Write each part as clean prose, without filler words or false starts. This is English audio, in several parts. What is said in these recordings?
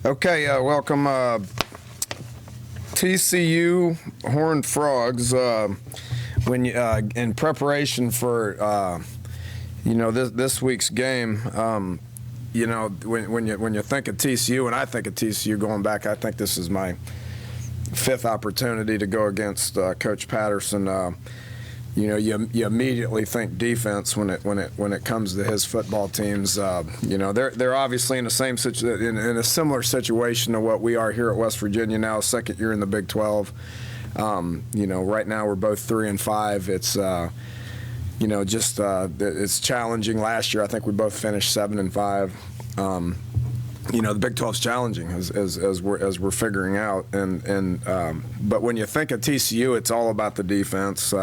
Okay, welcome TCU Horned Frogs. When you, in preparation for this week's game, when you think of TCU, and I think of TCU going back, I think this is my fifth opportunity to go against Coach Patterson. You immediately think defense when it comes to his football teams. They're obviously in the same in a similar situation to what we are here at West Virginia now, second year in the Big 12. Right now we're both 3-5. It's challenging. Last year I think we both finished 7-5. The Big 12's challenging as we're figuring out. But when you think of TCU, it's all about the defense.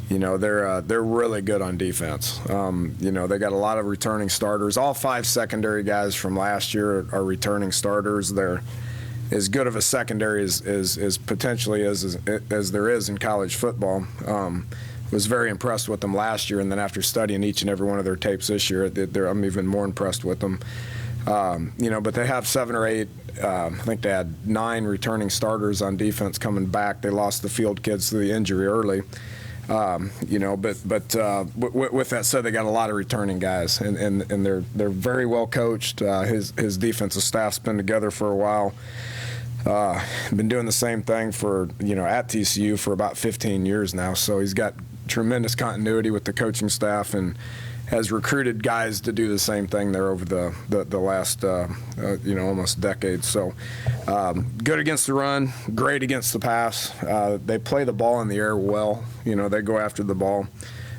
They're really good on defense. They got a lot of returning starters. All 5 secondary guys from last year are returning starters. They're as good of a secondary as potentially as there is in college football. Was very impressed with them last year, and then after studying each and every one of their tapes this year, I'm even more impressed with them. But they have 7 or 8. I think they had 9 returning starters on defense coming back. They lost the field kids to the injury early. With that said, they got a lot of returning guys, and they're very well coached. His defensive staff's been together for a while. Been doing the same thing at TCU for about 15 years now. So he's got tremendous continuity with the coaching staff and has recruited guys to do the same thing there over the last almost decade. So good against the run, great against the pass. They play the ball in the air well. They go after the ball.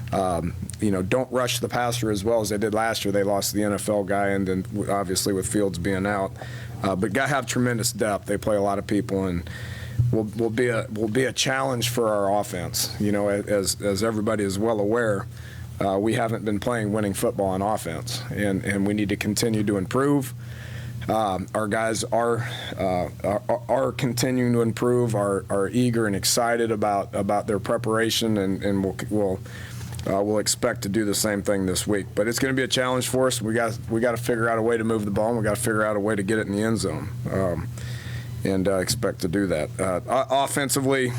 Don't rush the passer as well as they did last year. They lost the NFL guy, and then obviously with Fields being out. But got to have tremendous depth. They play a lot of people, and will be a challenge for our offense. As everybody is well aware. We haven't been playing winning football on offense, and we need to continue to improve. Our guys are continuing to improve, are eager and excited about their preparation, and we'll expect to do the same thing this week. But it's going to be a challenge for us. We got to figure out a way to move the ball, and we got to figure out a way to get it in the end zone, and expect to do that. Offensively.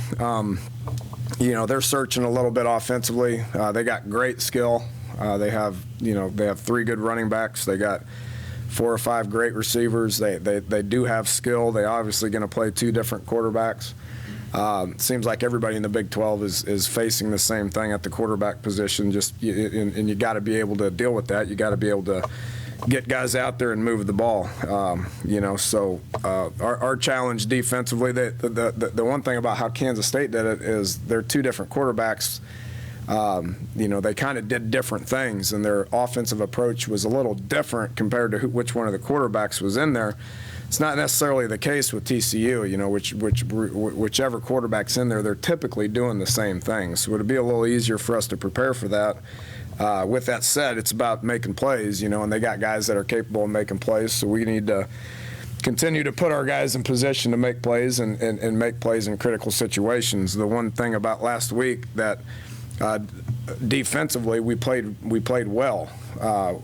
They're searching a little bit offensively. They got great skill. They have 3 good running backs. They got 4 or 5 great receivers. They do have skill. They obviously going to play 2 different quarterbacks. Seems like everybody in the Big 12 is facing the same thing at the quarterback position. And you got to be able to deal with that. You got to be able to get guys out there and move the ball. Our challenge defensively, the one thing about how Kansas State did it is they're 2 different quarterbacks. They kind of did different things, and their offensive approach was a little different compared to which one of the quarterbacks was in there. It's not necessarily the case with TCU. Whichever quarterback's in there, they're typically doing the same things. So it would be a little easier for us to prepare for that. With that said, it's about making plays, and they got guys that are capable of making plays, so we need to continue to put our guys in position to make plays and make plays in critical situations. The one thing about last week that defensively we played well.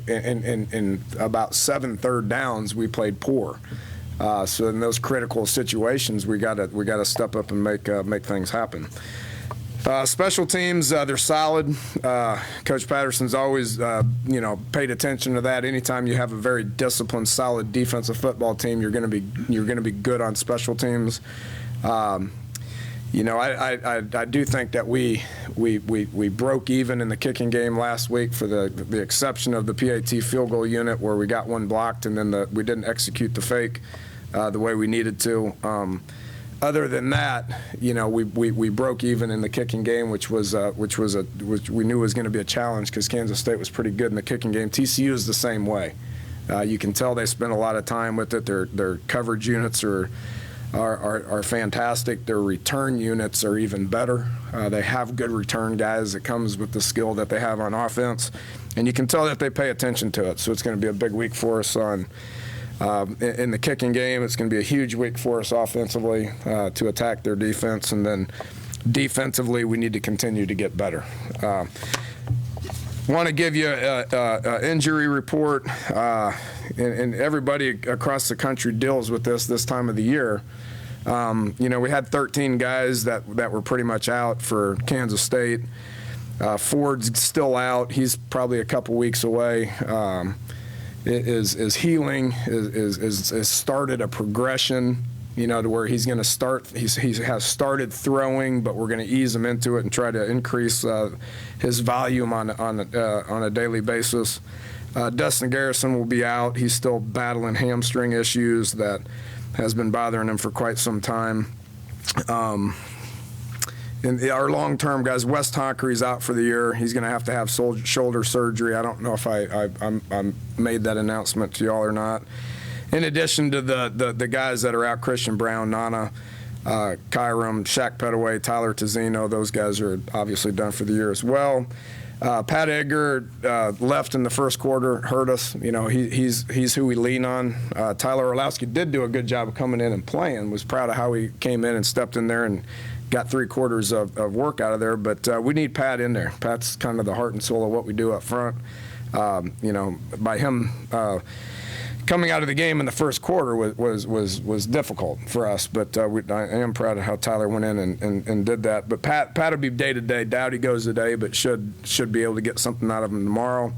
In about 7 third downs, we played poor. So in those critical situations, we gotta step up and make things happen. Special teams, they're solid. Coach Patterson's always, paid attention to that. Anytime you have a very disciplined, solid defensive football team, you're going to be good on special teams. I do think that we broke even in the kicking game last week, for the exception of the PAT field goal unit where we got one blocked, and then we didn't execute the fake the way we needed to. Other than that, we broke even in the kicking game, which we knew was going to be a challenge because Kansas State was pretty good in the kicking game. TCU is the same way. You can tell they spent a lot of time with it. Their coverage units are fantastic. Their return units are even better. They have good return guys. It comes with the skill that they have on offense, and you can tell that they pay attention to it. So it's going to be a big week for us in the kicking game. It's going to be a huge week for us offensively to attack their defense, and then defensively we need to continue to get better. Want to give you an injury report. and everybody across the country deals with this time of the year. We had 13 guys that were pretty much out for Kansas State. Ford's still out. He's probably a couple weeks away. Is healing, is started a progression, to where he's going to start. He has started throwing, but we're going to ease him into it and try to increase his volume on a daily basis. Dustin Garrison will be out. He's still battling hamstring issues that has been bothering him for quite some time. And our long-term guys, Wes Tonkery's out for the year. He's going to have shoulder surgery. I don't know if I made that announcement to y'all or not. In addition to the guys that are out, Christian Brown, Nana, Kyram, Shaq Petaway, Tyler Tazzino, those guys are obviously done for the year as well. Pat Edgar left in the first quarter, hurt us. He's who we lean on. Tyler Orlowski did do a good job of coming in and playing. Was proud of how he came in and stepped in there and got 3/4 of work out of there. But we need Pat in there. Pat's kind of the heart and soul of what we do up front. By him coming out of the game in the first quarter was difficult for us. But I am proud of how Tyler went in and did that. But Pat will be day to day. Doubt he goes today, but should be able to get something out of him tomorrow.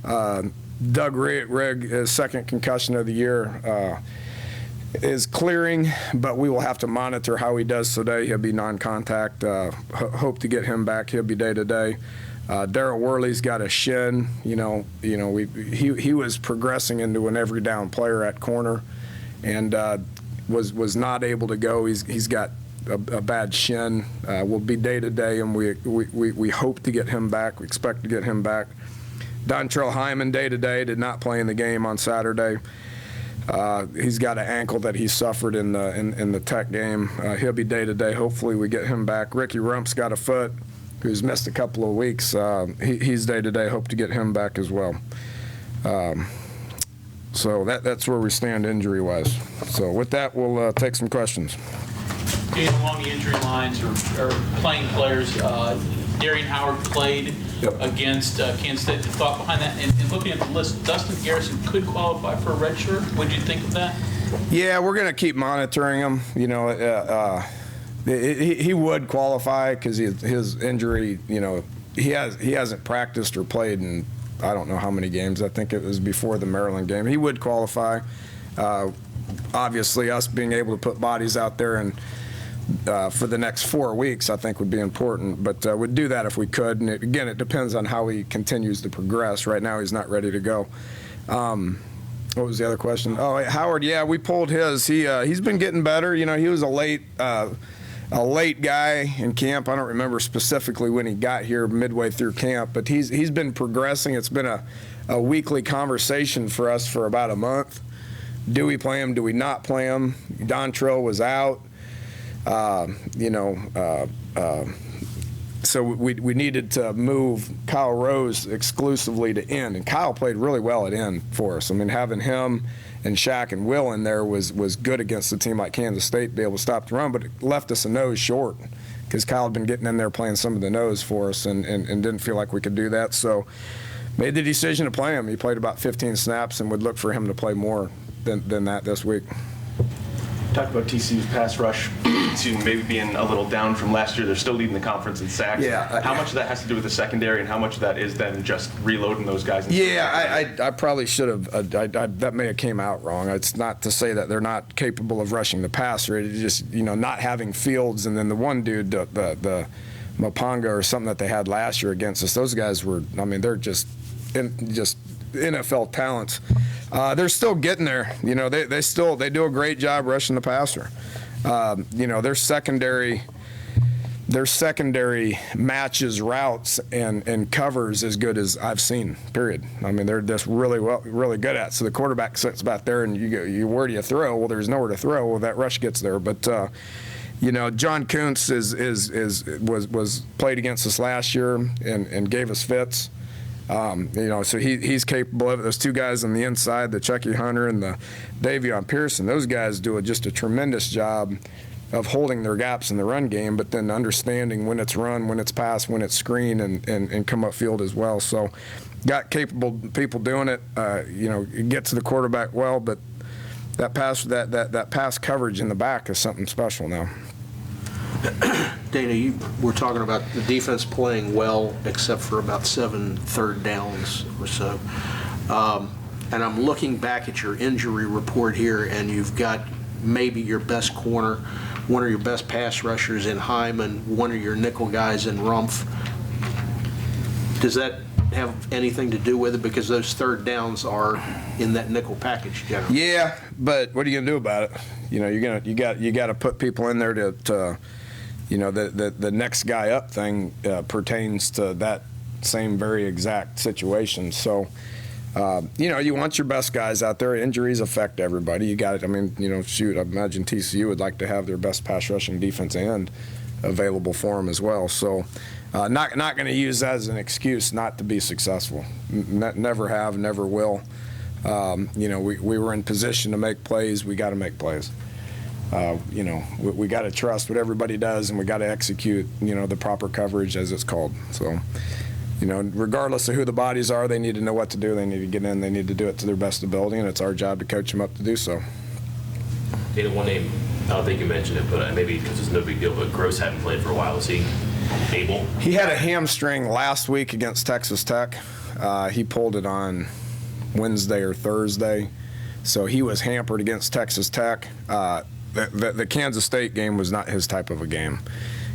Doug Rigg, his second concussion of the year, is clearing, but we will have to monitor how he does today. He'll be non-contact. Hope to get him back. He'll be day to day. Darrell Worley's got a shin. He was progressing into an every down player at corner, and was not able to go. He's got a bad shin. Will be day to day, and we hope to get him back. We expect to get him back. Dontrell Hyman day to day did not play in the game on Saturday. He's got an ankle that he suffered in the Tech game. He'll be day to day. Hopefully we get him back. Ricky Rump's got a foot, who's missed a couple of weeks. He's day to day. Hope to get him back as well. So that's where we stand injury wise. So with that, we'll take some questions. Being along the injury lines or playing players, Darian Howard played against Kansas State. The thought behind that, and looking at the list, Dustin Garrison could qualify for a red shirt. What did you think of that? Yeah, we're going to keep monitoring him. He would qualify because his injury, he hasn't practiced or played in I don't know how many games. I think it was before the Maryland game. He would qualify. Obviously, us being able to put bodies out there and for the next 4 weeks, I think would be important. But we'd do that if we could. And again, it depends on how he continues to progress. Right now, he's not ready to go. What was the other question? Oh, Howard. Yeah, we pulled his. He's been getting better. He was a late guy in camp. I don't remember specifically when he got here midway through camp, but he's been progressing. It's been a weekly conversation for us for about a month. Do we play him? Do we not play him? Dontrell was out. So we needed to move Kyle Rose exclusively to end, and Kyle played really well at end for us. I mean, having him and Shaq and Will in there was good against a team like Kansas State to be able to stop the run, but it left us a nose short because Kyle had been getting in there playing some of the nose for us and didn't feel like we could do that. So made the decision to play him. He played about 15 snaps and would look for him to play more than that this week. Talked about TCU's pass rush, maybe being a little down from last year. They're still leading the conference in sacks. Yeah, how much of that has to do with the secondary, and how much of that is then just reloading those guys? I probably should have. That may have came out wrong. It's not to say that they're not capable of rushing the passer. It's just not having Fields, and then the one dude, the Mapanga or something that they had last year against us. Those guys were. I mean, they're just NFL talents. They're still getting there. They do a great job rushing the passer. Their secondary matches routes and covers as good as I've seen. Period. I mean, they're just really good at it. So the quarterback sits back there, and you where do you throw? Well, there's nowhere to throw. Well, that rush gets there, but. John Kuntz was played against us last year and gave us fits. So he's capable of it. Those two guys on the inside, the Chucky Hunter and the Davion Pearson, those guys do just a tremendous job holding their gaps in the run game, but then understanding when it's run, when it's pass, when it's screen, and come upfield as well. So got capable people doing it. It gets to the quarterback well, but that pass coverage in the back is something special now. Dana, you were talking about the defense playing well, except for about 7 third downs or so. And I'm looking back at your injury report here, and you've got maybe your best corner, one of your best pass rushers in Hyman, one of your nickel guys in Rumpf. Does that have anything to do with it? Because those third downs are in that nickel package generally. Yeah, but what are you gonna do about it? You got to put people in there to the next guy up thing pertains to that same very exact situation. So. You want your best guys out there. Injuries affect everybody. You got it. I mean, I imagine TCU would like to have their best pass rushing defense end available for them as well. So, not going to use that as an excuse not to be successful. Never have, never will. We were in position to make plays. We got to make plays. We got to trust what everybody does, and we got to execute, the proper coverage as it's called. So. Regardless of who the bodies are, they need to know what to do. They need to get in. They need to do it to their best ability, and it's our job to coach them up to do so. Dana, one name, I don't think you mentioned it, but maybe because it's no big deal, but Gross hadn't played for a while. Is he able? He had a hamstring last week against Texas Tech. He pulled it on Wednesday or Thursday, so he was hampered against Texas Tech. The Kansas State game was not his type of a game.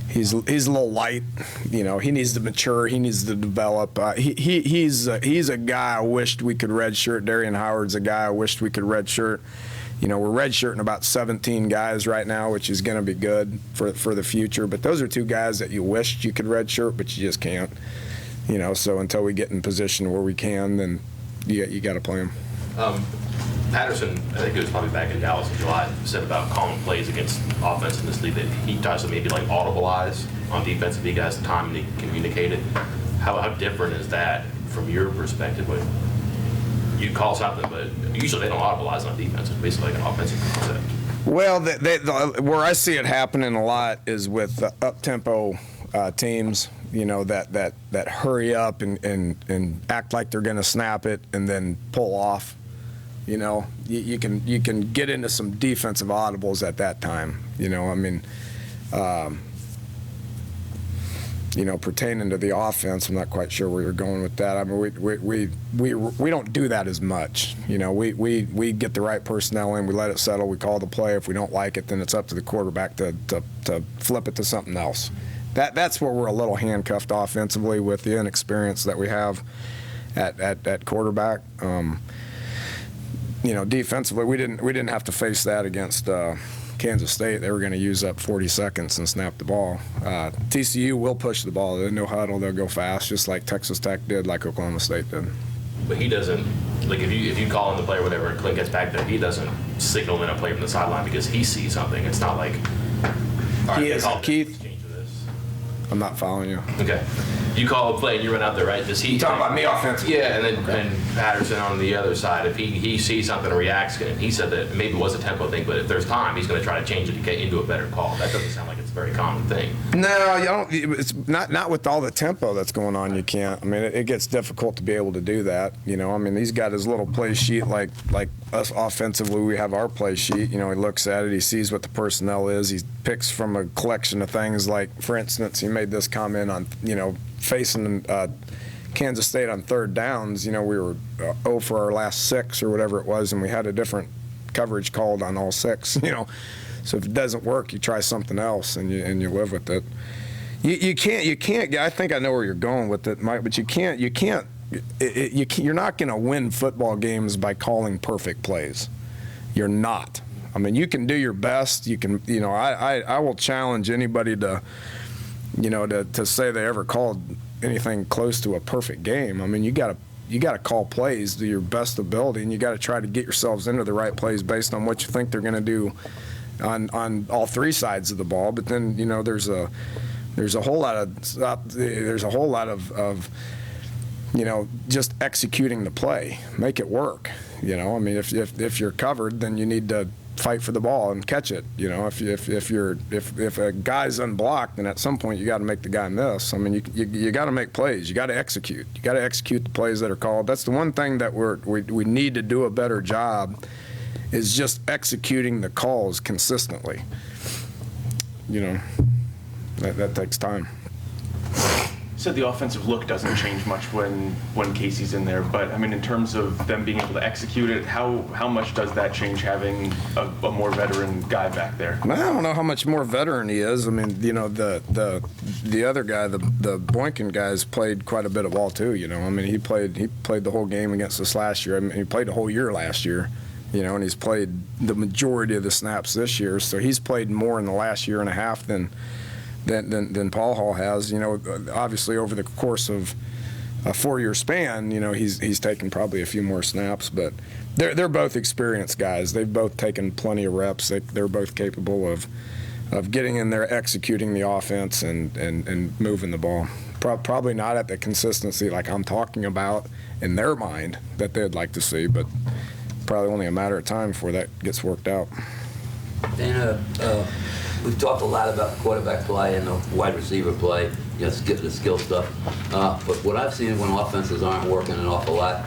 He's a little light, He needs to mature. He needs to develop. He's a guy I wished we could redshirt. Darian Howard's a guy I wished we could redshirt. We're redshirting about 17 guys right now, which is going to be good for the future. But those are 2 guys that you wished you could redshirt, but you just can't. So until we get in position where we can, then you got to play them. Patterson, I think it was probably back in Dallas in July, said about calling plays against offense in this league that he tries to maybe like audibilize on defense if he has the time and he communicate it. How different is that from your perspective when you call something, but usually they don't audibilize on defense. It's basically like an offensive concept. Well, where I see it happening a lot is with up-tempo teams, that hurry up and act like they're going to snap it and then pull off. You can get into some defensive audibles at that time. Pertaining to the offense, I'm not quite sure where you're going with that. I mean, we don't do that as much. We get the right personnel in, we let it settle, we call the play. If we don't like it, then it's up to the quarterback to flip it to something else. That's where we're a little handcuffed offensively with the inexperience that we have at quarterback. Defensively, we didn't have to face that against Kansas State. They were going to use up 40 seconds and snap the ball. TCU will push the ball. They'll no huddle. They'll go fast, just like Texas Tech did, like Oklahoma State did. But he doesn't, like if you call in the play or whatever and Clint gets back there, he doesn't signal in a play from the sideline because he sees something. It's not like, all right, He is, Keith. change to this. I'm not following you. Okay. You call a play and you run out there, right? Does he? You talking about me offensively? Yeah, and then Patterson on the other side, if he sees something and reacts, and he said that maybe it was a tempo thing, but if there's time, he's going to try to change it to get into a better call. That doesn't sound like it's a very common thing. No, you don't. It's not with all the tempo that's going on. You can't. I mean, it gets difficult to be able to do that. He's got his little play sheet like us offensively. We have our play sheet. He looks at it. He sees what the personnel is. He picks from a collection of things. Like, for instance, he made this comment on facing Kansas State on third downs. We were 0 for our last 6 or whatever it was, and we had a different coverage called on all 6. So if it doesn't work, you try something else and you live with it. You can't. I think I know where you're going with it, Mike. But you can't. You're not going to win football games by calling perfect plays. You're not. I mean, you can do your best. You can. I will challenge anybody to say they ever called anything close to a perfect game. I mean, you got to call plays to your best ability, and you got to try to get yourselves into the right plays based on what you think they're going to do on all 3 sides of the ball. But then there's a whole lot of just executing the play, make it work. I mean, if you're covered, then you need to fight for the ball and catch it. You know, if a guy's unblocked, then at some point you got to make the guy miss. I mean, you got to make plays. You got to execute. You got to execute the plays that are called. That's the one thing that we need to do a better job, is just executing the calls consistently. You know, that takes time. You said the offensive look doesn't change much when Casey's in there, but I mean, in terms of them being able to execute it, how much does that change having a more veteran guy back there? I don't know how much more veteran he is. I mean, you know, the other guy, the Boykin guy's played quite a bit of ball too. You know, I mean, he played the whole game against us last year. I mean, he played the whole year last year. You know, and he's played the majority of the snaps this year. So he's played more in the last year and a half than Paul Hall has. You know, obviously over the course of a 4-year span, you know, he's taken probably a few more snaps, but they're both experienced guys. They've both taken plenty of reps. They're both capable of getting in there, executing the offense, and moving the ball. Probably not at the consistency like I'm talking about in their mind that they'd like to see, but probably only a matter of time before that gets worked out. Dana, we've talked a lot about quarterback play and the wide receiver play, you know, the skill stuff. But what I've seen when offenses aren't working an awful lot,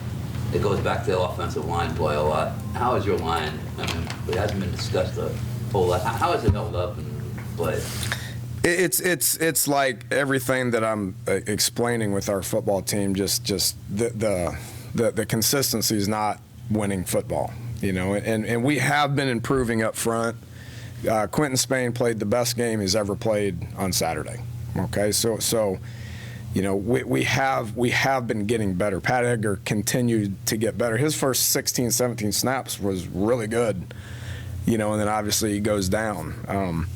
it goes back to the offensive line play a lot. How is your line? I mean, it hasn't been discussed a whole lot. How is it held up and played? It's like everything that I'm explaining with our football team. Just the consistency is not winning football, you know, and we have been improving up front. Quentin Spain played the best game he's ever played on Saturday. Okay, so you know, we have been getting better. Pat Edgar continued to get better. His first 16, 17 snaps was really good, you know, and then obviously he goes down.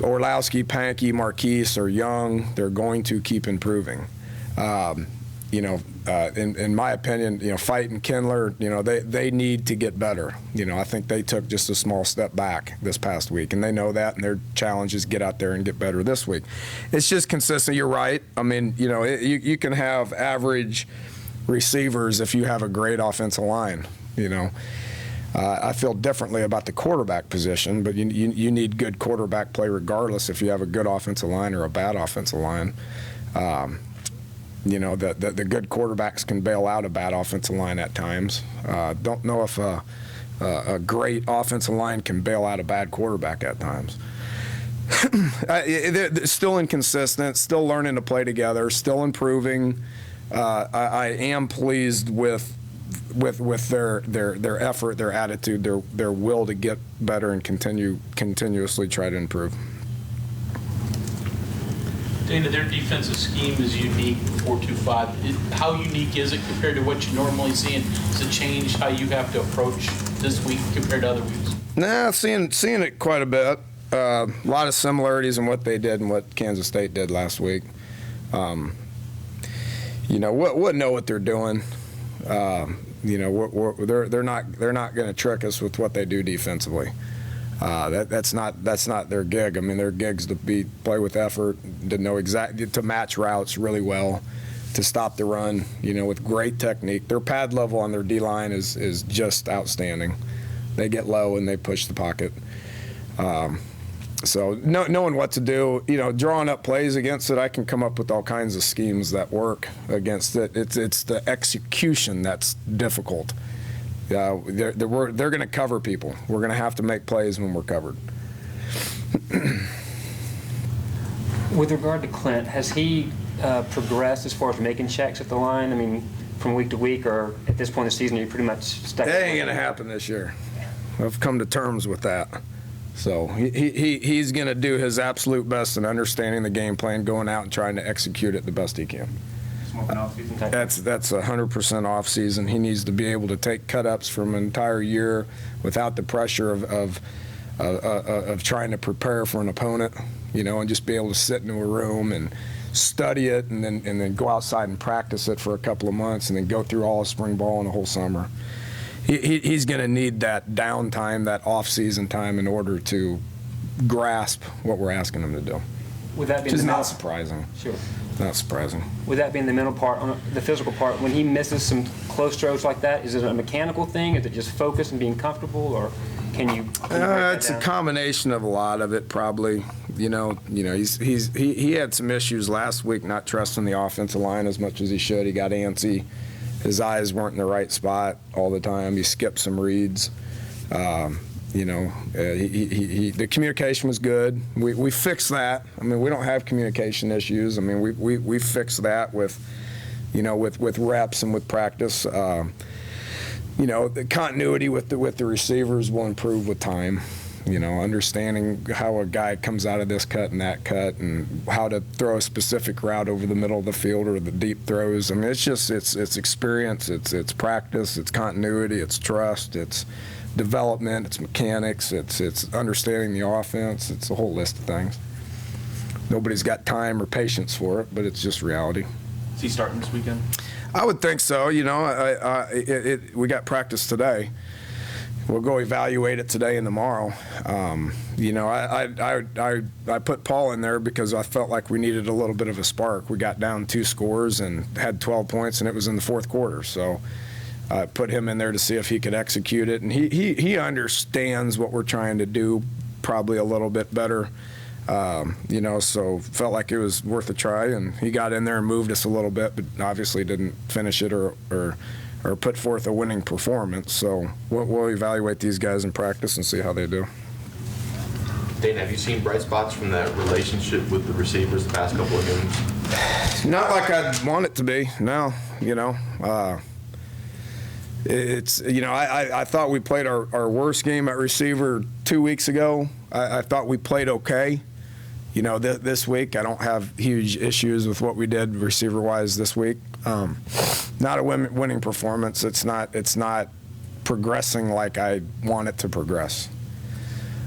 Orlowski, Pankey, Marquise are young. They're going to keep improving. You know, in my opinion, you know, Fight and Kindler, you know, they need to get better. You know, I think they took just a small step back this past week, and they know that, and their challenge is get out there and get better this week. It's just consistent. You're right. I mean, you know, you can have average receivers if you have a great offensive line, you know. I feel differently about the quarterback position, but you need good quarterback play regardless if you have a good offensive line or a bad offensive line. You know, the good quarterbacks can bail out a bad offensive line at times. Don't know if a great offensive line can bail out a bad quarterback at times. They're still inconsistent, still learning to play together, still improving. I am pleased with their effort, their attitude, their will to get better and continuously try to improve. Dana, their defensive scheme is unique, 4-2-5. How unique is it compared to what you normally see, and does it change how you have to approach this week compared to other weeks? Nah, seeing it quite a bit. A lot of similarities in what they did and what Kansas State did last week. You know, we'll know what they're doing. You know, they're not going to trick us with what they do defensively. That's not their gig. I mean, their gig's to play with effort, to know exactly, to match routes really well, to stop the run, you know, with great technique. Their pad level on their D-line is just outstanding. They get low and they push the pocket. So knowing what to do, you know, drawing up plays against it, I can come up with all kinds of schemes that work against it. It's the execution that's difficult. They're going to cover people. We're going to have to make plays when we're covered. With regard to Clint, has he progressed as far as making checks at the line? I mean, from week to week, or at this point in the season, are you pretty much stuck? That ain't going to happen this year. I've come to terms with that. So he's going to do his absolute best in understanding the game plan, going out and trying to execute it the best he can. That's 100% off season. He needs to be able to take cut-ups from an entire year without the pressure of trying to prepare for an opponent, you know, and just be able to sit in a room and study it and then go outside and practice it for a couple of months and then go through all of spring ball and the whole summer. He's going to need that downtime, that off-season time in order to grasp what we're asking him to do. Would that be Which is not surprising. Sure. Not surprising. Would that be in the mental part, on the physical part, when he misses some close throws like that? Is it a mechanical thing? Is it just focus and being comfortable, or Can you break that It's a down? combination of a lot of it, probably. He had some issues last week, not trusting the offensive line as much as he should. He got antsy. His eyes weren't in the right spot all the time. He skipped some reads. The communication was good. We fixed that. I mean, we don't have communication issues. I mean, we fixed that with reps and with practice. The continuity with the receivers will improve with time. Understanding how a guy comes out of this cut and that cut, and how to throw a specific route over the middle of the field or the deep throws. I mean, it's experience, it's practice, it's continuity, it's trust, it's development, it's mechanics, it's understanding the offense. It's a whole list of things. Nobody's got time or patience for it, but it's just reality. Is he starting this weekend? I would think so. We got practice today. We'll go evaluate it today and tomorrow. I put Paul in there because I felt like we needed a little bit of a spark. We got down 2 scores and had 12 points, and it was in the fourth quarter. So I put him in there to see if he could execute it. And he understands what we're trying to do probably a little bit better. So felt like it was worth a try, and he got in there and moved us a little bit, but obviously didn't finish it or put forth a winning performance. So we'll evaluate these guys in practice and see how they do. Dana, have you seen bright spots from that relationship with the receivers the past couple of games? Not like I'd want it to be, no. I thought we played our worst game at receiver 2 weeks ago. I thought we played okay. This week I don't have huge issues with what we did receiver-wise this week. Not a winning performance. It's not progressing like I want it to progress.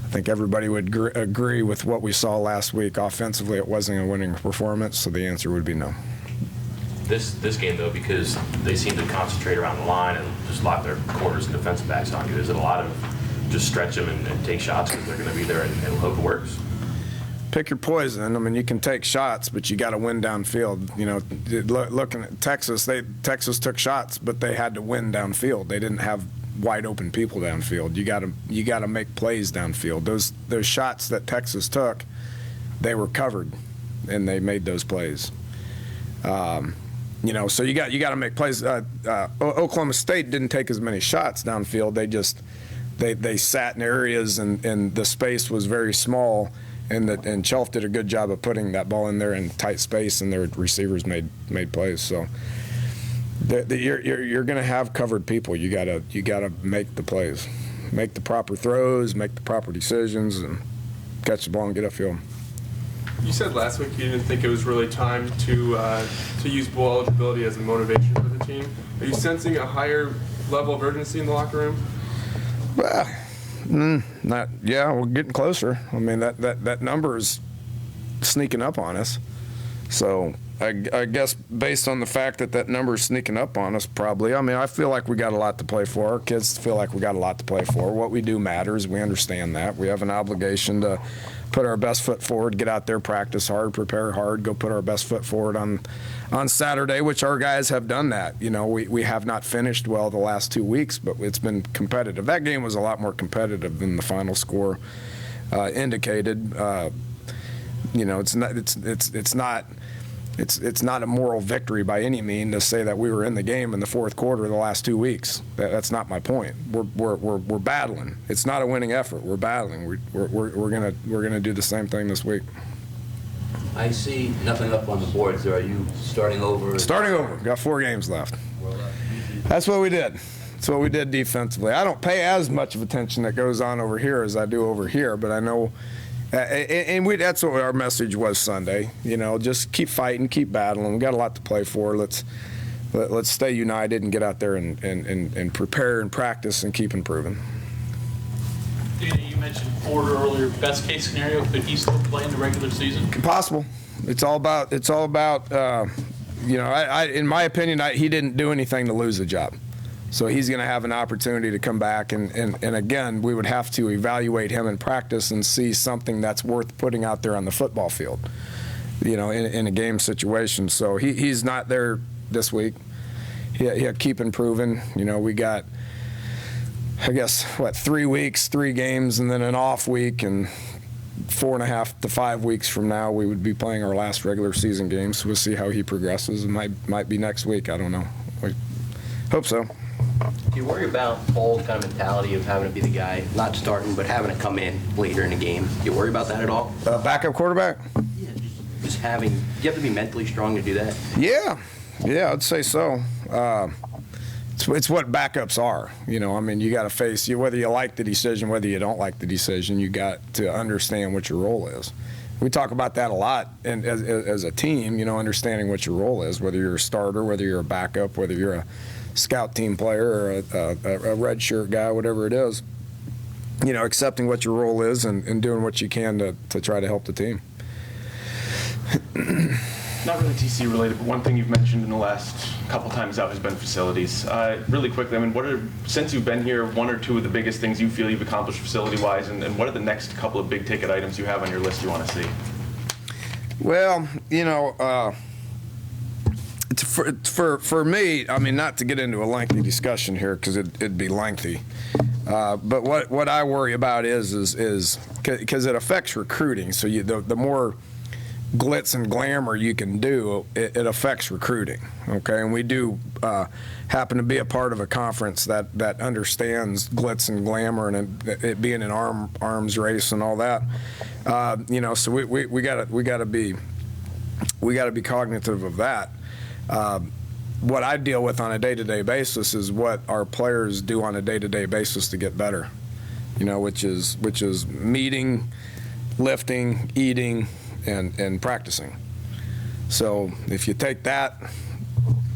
I think everybody would agree with what we saw last week. Offensively, it wasn't a winning performance, so the answer would be no. This game, though, because they seem to concentrate around the line and just lock their corners and defensive backs on you, is it a lot of just stretch them and take shots because they're going to be there and hope it works? Pick your poison. I mean, you can take shots, but you got to win downfield. Looking at Texas, Texas took shots, but they had to win downfield. They didn't have wide open people downfield. You got to make plays downfield. Those shots that Texas took, they were covered, and they made those plays. So you got to make plays. Oklahoma State didn't take as many shots downfield. They sat in areas and the space was very small. And Chelf did a good job of putting that ball in there in tight space, and their receivers made plays. So you're going to have covered people. You gotta make the plays, make the proper throws, make the proper decisions, and catch the ball and get upfield. You said last week you didn't think it was really time to use bowl eligibility as a motivation for the team. Are you sensing a higher level of urgency in the locker room? Well, we're getting closer. I mean, that number is sneaking up on us. So I guess based on the fact that number is sneaking up on us, probably. I mean, I feel like we got a lot to play for. Our kids feel like we got a lot to play for. What we do matters. We understand that. We have an obligation to put our best foot forward, get out there, practice hard, prepare hard, go put our best foot forward on Saturday, which our guys have done that. We have not finished well the last 2 weeks, but it's been competitive. That game was a lot more competitive than the final score indicated. It's not a moral victory by any means to say that we were in the game in the fourth quarter the last 2 weeks. That's not my point. We're battling. It's not a winning effort. We're battling. We're gonna do the same thing this week. I see nothing up on the boards there. Are you starting over? Starting over. Got 4 games left. That's what we did. That's what we did defensively. I don't pay as much of attention that goes on over here as I do over here, but I know. That's what our message was Sunday. Just keep fighting, keep battling. We got a lot to play for. Let's stay united and get out there and prepare and practice and keep improving. Dana, you mentioned Porter earlier. Best case scenario, could he still play in the regular season? Possible. It's all about. In my opinion, he didn't do anything to lose the job. So he's going to have an opportunity to come back, and again, we would have to evaluate him in practice and see something that's worth putting out there on the football field, in a game situation. So he's not there this week. He'll keep improving. We got I guess, 3 weeks, 3 games, and then an off week, and 4.5 to 5 weeks from now, we would be playing our last regular season game. So we'll see how he progresses. It might be next week. I don't know. We hope so. Do you worry about Paul's kind of mentality of having to be the guy, not starting, but having to come in later in the game? Do you worry about that at all? Backup quarterback? Yeah, just having, do you have to be mentally strong to do that? Yeah, I'd say so. It's what backups are. You know, I mean, you got to face whether you like the decision, whether you don't like the decision. You got to understand what your role is. We talk about that a lot, and as a team, you know, understanding what your role is, whether you're a starter, whether you're a backup, whether you're a scout team player or a red shirt guy, whatever it is. You know, accepting what your role is and doing what you can to try to help the team. Not really TC related, but one thing you've mentioned in the last couple times out has been facilities. Really quickly, I mean, since you've been here, one or two of the biggest things you feel you've accomplished facility-wise, and what are the next couple of big-ticket items you have on your list you want to see? Well, you know, for me, I mean, not to get into a lengthy discussion here because it'd be lengthy, but what I worry about is because it affects recruiting. So the more glitz and glamour you can do, it affects recruiting, okay? And we do happen to be a part of a conference that understands glitz and glamour and it being an arms race and all that. You know, so we gotta be cognitive of that. What I deal with on a day-to-day basis is what our players do on a day-to-day basis to get better. You know, which is meeting, lifting, eating, and practicing. So if you take that,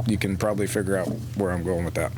you can probably figure out where I'm going with that.